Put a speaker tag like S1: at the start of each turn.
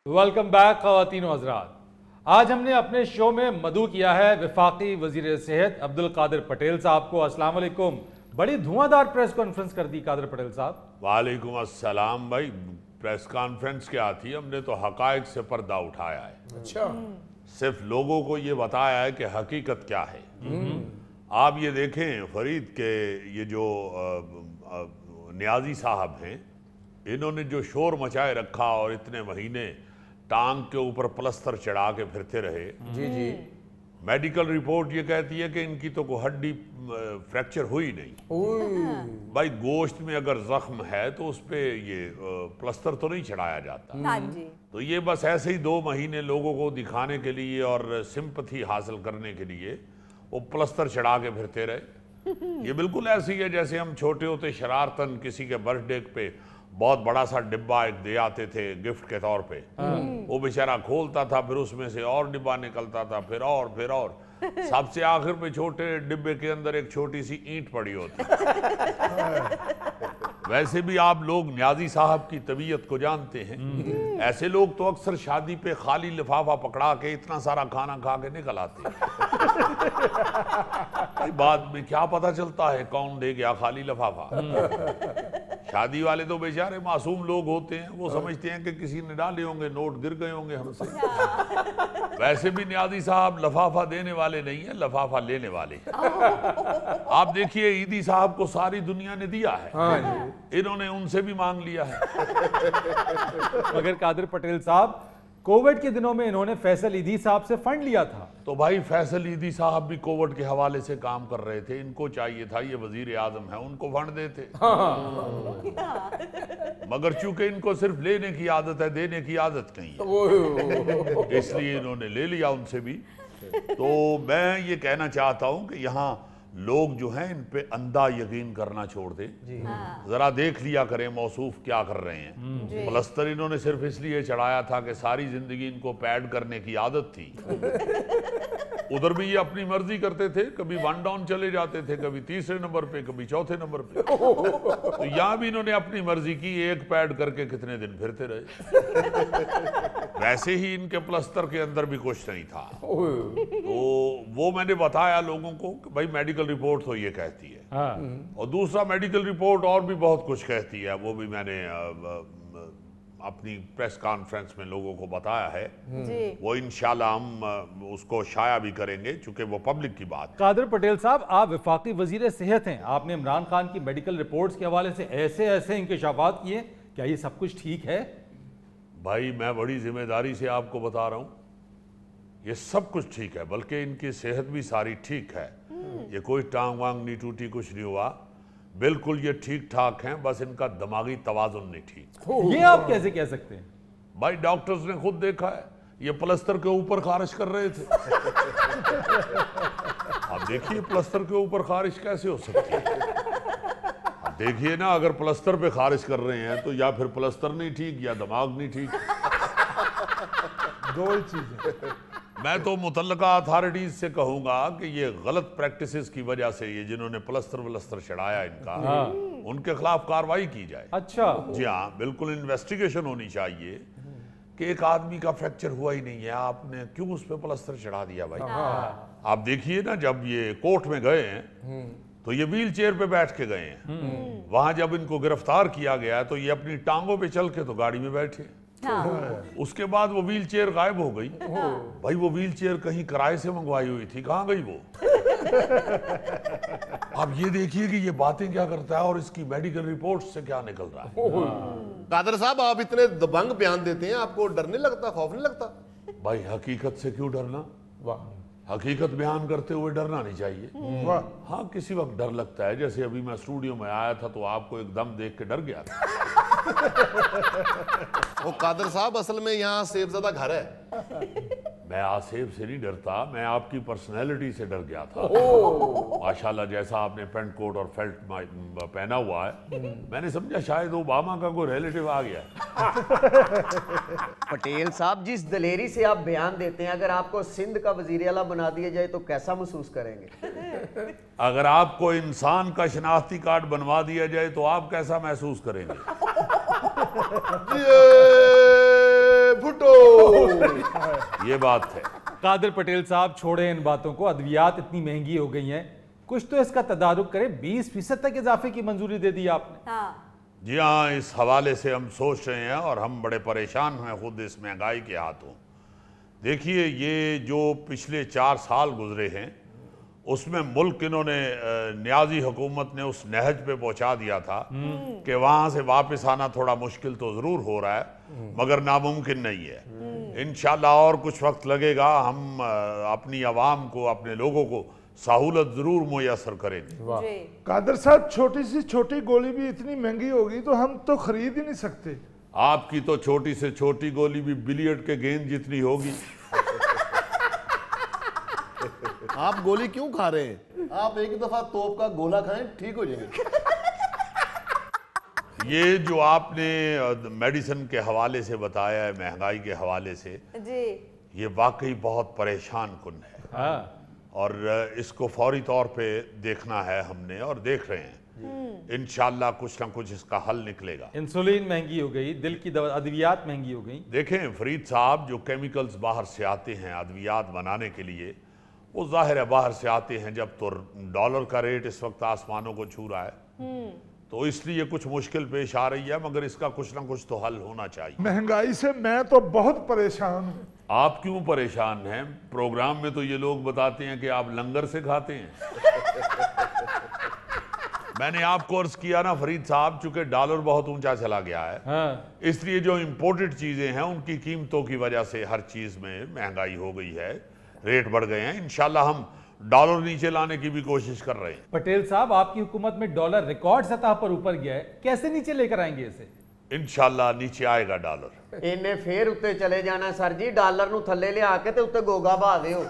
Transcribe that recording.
S1: Welcome back ख़वातीन व हज़रात। आज हमने अपने शो में मदऊ किया है वफाकी वज़ीर सेहत अब्दुल कादिर पटेल साहब को। अस्सलाम वालेकुम। बड़ी धुआंधार प्रेस कॉन्फ्रेंस कर दी कादिर पटेल साहब।
S2: वालेकुम अस्सलाम। भाई प्रेस कॉन्फ्रेंस क्या थी, हमने तो हकायक से पर्दा उठाया है।
S3: अच्छा,
S2: सिर्फ लोगों को ये बताया है कि हकीकत क्या है। आप ये देखें फरीद के ये जो नियाजी साहब हैं, इन्होंने जो शोर मचाए रखा और इतने महीने टांग के ऊपर प्लस्तर चढ़ा के फिरते रहे।
S3: जी जी।
S2: मेडिकल रिपोर्ट ये कहती है कि इनकी तो कोई हड्डी फ्रैक्चर हुई नहीं। भाई गोश्त में अगर जख्म है तो उस पे ये प्लस्तर तो नहीं चढ़ाया जाता।
S4: हाँ जी।
S2: तो ये बस ऐसे ही 2 महीने लोगों को दिखाने के लिए और सिंपैथी हासिल करने के लिए वो प्लस्तर चढ़ा के फिरते रहे। ये बिल्कुल ऐसी है जैसे हम छोटे होते शरारतन किसी के बर्थडे पे बहुत बड़ा सा डिब्बा एक दे आते थे गिफ्ट के तौर पे। वो बेचारा खोलता था, फिर उसमें से और डिब्बा निकलता था, फिर और सबसे आखिर में छोटे डिब्बे के अंदर एक छोटी सी ईंट पड़ी होती। वैसे भी आप लोग नियाजी साहब की तबीयत को जानते हैं। ऐसे लोग तो अक्सर शादी पे खाली लिफाफा पकड़ा के इतना सारा खाना खा के निकल आते हैं। बाद में क्या पता चलता है कौन दे गया खाली लिफाफा। शादी वाले तो बेचारे मासूम लोग होते हैं, वो समझते हैं कि किसी ने डाले होंगे, नोट गिर गए होंगे हमसे। वैसे भी नियाजी साहब लफाफा देने वाले नहीं है, लफाफा लेने वाले हैं। आप देखिए ईदी साहब को सारी दुनिया ने दिया है, इन्होंने उनसे भी मांग लिया है।
S1: मगर कादिर पटेल साहब, कोविड के दिनों में इन्होंने फैसल ईदी साहब से फंड लिया था।
S2: तो भाई फैसल ईदी साहब भी कोविड के हवाले से काम कर रहे थे, इनको चाहिए था, ये वजीर आजम है, उनको फंड देते। मगर चूंकि इनको सिर्फ लेने की आदत है, देने की आदत नहीं है, इसलिए इन्होंने ले लिया उनसे भी। तो मैं ये कहना चाहता हूं कि यहाँ लोग जो हैं इन पे अंधा यकीन करना छोड़ दें। जरा देख लिया करें मौसूफ क्या कर रहे हैं। प्लस्तर इन्होंने सिर्फ इसलिए चढ़ाया था कि सारी जिंदगी इनको पैड करने की आदत थी। उधर भी ये अपनी मर्जी करते थे, कभी 1 डाउन चले जाते थे, कभी तीसरे नंबर पे, कभी चौथे नंबर पे। तो यहाँ भी इन्होंने अपनी मर्जी की, एक पैड करके कितने दिन फिरते रहे। वैसे ही इनके प्लस्तर के अंदर भी कुछ नहीं था। तो वो मैंने बताया लोगों को कि भाई मेडिकल रिपोर्ट तो ये कहती है, और दूसरा मेडिकल रिपोर्ट और भी बहुत कुछ कहती है, वो भी मैंने अपनी प्रेस कॉन्फ्रेंस में लोगों को बताया है। वो इंशाल्लाह हम उसको शाया भी करेंगे चूंकि वो पब्लिक की बात।
S1: कादिर पटेल साहब, आप वफाकी वजीर सेहत हैं, आपने इमरान खान की मेडिकल रिपोर्ट्स के हवाले से ऐसे इंकशाफात किए, क्या ये सब कुछ ठीक है?
S2: भाई मैं बड़ी जिम्मेदारी से आपको बता रहा हूँ, ये सब कुछ ठीक है, बल्कि इनकी सेहत भी सारी ठीक है। ये कोई टांग वांग नहीं टूटी, कुछ नहीं हुआ, बिल्कुल ये ठीक ठाक हैं, बस इनका दिमागी तवाजुन नहीं ठीक।
S1: ये आप कैसे कह सकते हैं? भाई
S2: डॉक्टर्स ने खुद देखा है, ये प्लस्तर के ऊपर खारिश कर रहे थे। अब देखिए प्लस्तर के ऊपर खारिश कैसे हो सकती है। अब देखिए ना, अगर प्लस्तर पे खारिश कर रहे हैं तो या फिर प्लस्तर नहीं ठीक या दिमाग नहीं ठीक।
S3: दो ही चीजें।
S2: मैं तो मुतल्लका अथॉरिटीज से कहूंगा कि ये गलत प्रैक्टिसेस की वजह से ये जिन्होंने प्लस्तर चढ़ाया इनका, उनके खिलाफ कार्रवाई की जाए।
S1: अच्छा
S2: जी हाँ, बिल्कुल इन्वेस्टिगेशन होनी चाहिए कि एक आदमी का फ्रैक्चर हुआ ही नहीं है, आपने क्यों उस पर प्लस्तर चढ़ा दिया भाई। आप देखिए ना, जब ये कोर्ट में गए हैं तो ये व्हील चेयर पे बैठ के गए हैं। वहां जब इनको गिरफ्तार किया गया तो ये अपनी टांगों पे चल के तो गाड़ी में बैठे। उसके बाद वो व्हील चेयर गायब हो गई। भाई वो व्हील चेयर कहीं किराए से मंगवाई हुई थी, कहाँ गई वो? अब ये देखिए कि ये बातें क्या करता है और इसकी मेडिकल रिपोर्ट से क्या निकल रहा है।
S5: कादर साहब, आप इतने दबंग बयान देते हैं, आपको डर नहीं लगता, खौफ नहीं लगता?
S2: भाई हकीकत से क्यों डरना?
S3: वाह,
S2: हकीकत बयान करते हुए डरना नहीं चाहिए।
S3: वाह।
S2: हाँ, किसी वक्त डर लगता है, जैसे अभी मैं स्टूडियो में आया था तो आपको एकदम देख के डर गया था।
S5: वो कादर साहब, असल में यहाँ सेबज़दा घर है।
S2: मैं आसेब से नहीं डरता, मैं आपकी पर्सनैलिटी से डर गया था। माशाल्लाह जैसा आपने पेंट कोट और फेल्ट पहना हुआ है, मैंने समझा शायद ओबामा का कोई रिलेटिव आ गया।
S6: पटेल साहब, जिस दलेरी से आप बयान देते हैं, अगर आपको सिंध का वजीर आला बना दिया जाए तो कैसा महसूस करेंगे?
S2: अगर आपको इंसान का शनाख्ती कार्ड बनवा दिया जाए तो आप कैसा महसूस करेंगे?
S5: ये भुट्टो भुट्टो।
S2: ये बात है।
S1: कादिर पटेल साहब छोड़े इन बातों को, अद्वियात इतनी महंगी हो गई हैं, कुछ तो इसका तदारुक करे। 20% तक इजाफे की मंजूरी दे दी आपने।
S3: हाँ
S2: जी हाँ, इस हवाले से हम सोच रहे हैं और हम बड़े परेशान हैं खुद इस महंगाई के हाथों। देखिए, ये जो पिछले 4 साल गुजरे हैं उसमें मुल्क इन्होंने न्याजी हुकूमत ने उस नहज पे पहुंचा दिया था कि वहां से वापस आना थोड़ा मुश्किल तो जरूर हो रहा है मगर नामुमकिन नहीं है। इंशाल्लाह और कुछ वक्त लगेगा, हम अपनी आवाम को, अपने लोगों को सहूलत जरूर मुयसर करेंगे।
S3: जी
S4: कादर साहब, छोटी सी छोटी गोली भी इतनी महंगी होगी तो हम तो खरीद ही नहीं सकते।
S2: आपकी तो छोटी से छोटी गोली भी बिलियर्ड के गेंद जितनी होगी।
S5: आप गोली क्यों खा रहे हैं? आप एक दफा तोप का गोला खाएं, ठीक हो जाएंगे।
S2: ये जो आपने मेडिसिन के हवाले से बताया है, महंगाई के हवाले से,
S3: जी
S2: ये वाकई बहुत परेशान कुन है
S1: हाँ,
S2: और इसको फौरी तौर पे देखना है हमने और देख रहे हैं। इंशाल्लाह कुछ ना कुछ इसका हल निकलेगा।
S1: इंसुलिन महंगी हो गई, दिल की दवा, अद्वियात महंगी हो गई।
S2: देखें फरीद साहब, जो केमिकल्स बाहर से आते हैं अद्वियात बनाने के लिए, वो जाहिर है बाहर से आते हैं जब तो डॉलर का रेट इस वक्त आसमानों को छू रहा है, तो इसलिए कुछ मुश्किल पेश आ रही है, मगर इसका कुछ ना कुछ तो हल होना चाहिए।
S4: महंगाई से मैं तो बहुत परेशान हूँ।
S2: आप क्यों परेशान हैं? प्रोग्राम में तो ये लोग बताते हैं कि आप लंगर से खाते हैं। मैंने आपको अर्ज किया ना फरीद साहब, चूंकि डॉलर बहुत ऊंचा चला गया है,
S1: हाँ,
S2: इसलिए जो इंपोर्टेड चीजें हैं उनकी कीमतों की वजह से हर चीज में महंगाई हो गई है, रेट बढ़ गए हैं। इंशाल्लाह हम डॉलर नीचे लाने की भी कोशिश कर रहे हैं।
S1: पटेल साहब, आपकी हुकूमत में डॉलर रिकॉर्ड सतह पर ऊपर गया है, कैसे नीचे लेकर आएंगे इसे?
S2: इंशाल्लाह नीचे आएगा डॉलर।
S6: इन्हें फिर उत्ते चले जाना सर जी, डॉलर नू थल्ले लिया के ते उत्ते गोगा बहा दिओ।